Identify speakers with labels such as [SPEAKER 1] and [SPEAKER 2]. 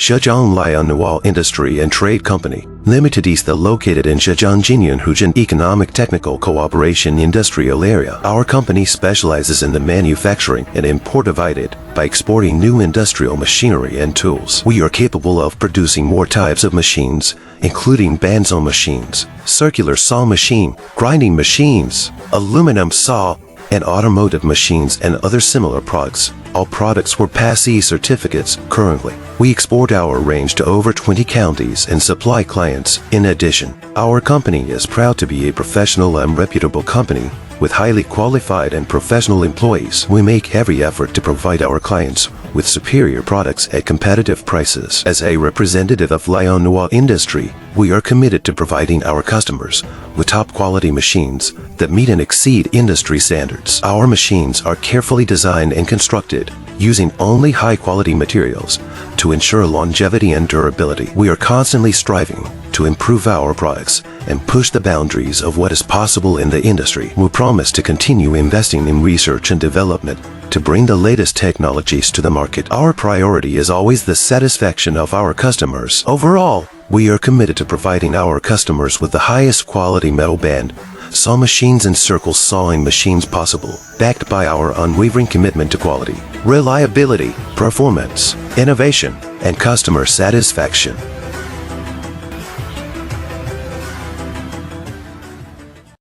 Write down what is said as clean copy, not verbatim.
[SPEAKER 1] Zhejiang Laiannuo Industry and Trade Company Limited is located in Zhejiang Jinyuan Economic Technical Cooperation Industrial Area. Our company specializes in the manufacturing and import of it by exporting new industrial machinery and tools. We are capable of producing more types of machines, including bandsaw machines, circular saw machine, grinding machines, aluminum saw, and automotive machines and other similar products. All products were Pass-E certificates. Currently, we export our range to over 20 counties and supply clients. In addition, our company is proud to be a professional and reputable company with highly qualified and professional employees. We make every effort to provide our clients with superior products at competitive prices. As a representative of Laiannuo Industry, we are committed to providing our customers with top-quality machines that meet and exceed industry standards. Our machines are carefully designed and constructed using only high-quality materials to ensure longevity and durability. We are constantly striving to improve our products and push the boundaries of what is possible in the industry. We promise to continue investing in research and development to bring the latest technologies to the market. Our priority is always the satisfaction of our customers. Overall, we are committed to providing our customers with the highest quality metal band saw machines and circle sawing machines possible, backed by our unwavering commitment to quality, reliability, performance, innovation, and customer satisfaction.